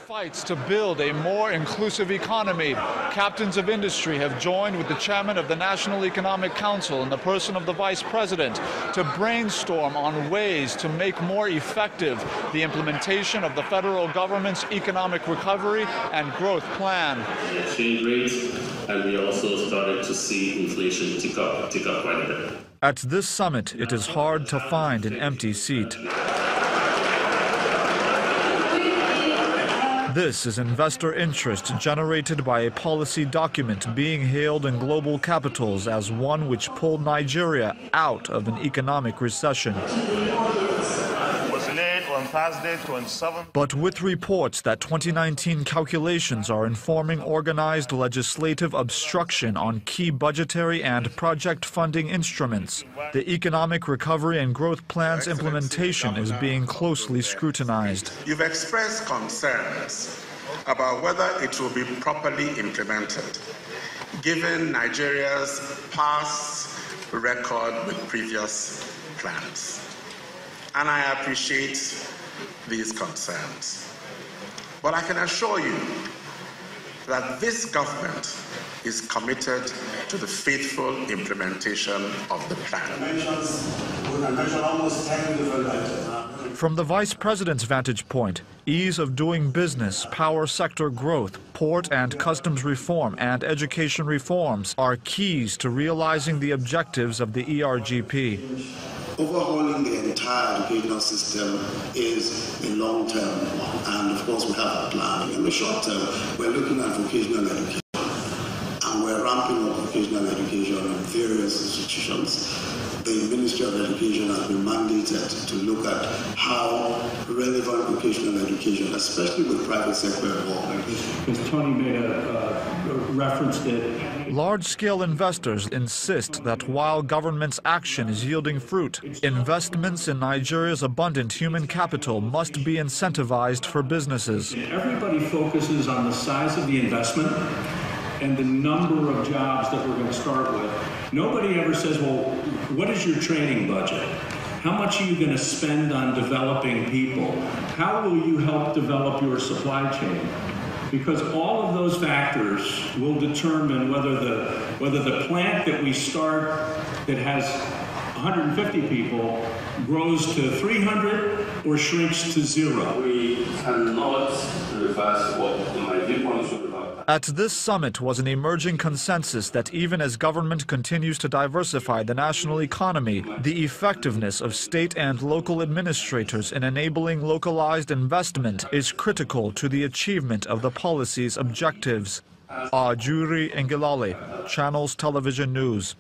fights to build a more inclusive economy, captains of industry have joined with the chairman of the National Economic Council in the person of the vice president to brainstorm on ways to make more effective the implementation of the federal government's economic recovery and growth plan. Exchange rates, and we also started to see inflation tick up quite a bit. At this summit, it is hard to find an empty seat. This is investor interest generated by a policy document being hailed in global capitals as one which pulled Nigeria out of an economic recession. But with reports that 2019 calculations are informing organized legislative obstruction on key budgetary and project funding instruments, the Economic Recovery and Growth Plan's implementation is being closely scrutinized. You've expressed concerns about whether it will be properly implemented, given Nigeria's past record with previous plans. And I appreciate these concerns. But I can assure you that this government is committed to the faithful implementation of the plan. From the vice president's vantage point, ease of doing business, power sector growth, port and customs reform, and education reforms are keys to realizing the objectives of the ERGP. Overhauling the entire educational system is a long-term one, and of course we have our planning. In the short term, we're looking at vocational education, and we're ramping up vocational education in various institutions. The Ministry of Education has been mandated to look at how relevant vocational education, especially with private sector involvement. Because Tony made a reference that large-scale investors insist that while government's action is yielding fruit, investments in Nigeria's abundant human capital must be incentivized for businesses. Everybody focuses on the size of the investment and the number of jobs that we're going to start with. Nobody ever says, well, what is your training budget? How much are you going to spend on developing people? How will you help develop your supply chain? Because all of those factors will determine whether the plant that we start that has 150 people grows to 300 or shrinks to 0. We cannot reverse what my viewpoint should about. At this summit was an emerging consensus that even as government continues to diversify the national economy, the effectiveness of state and local administrators in enabling localized investment is critical to the achievement of the policy's objectives. Ajuri Ngilale, Channels Television News.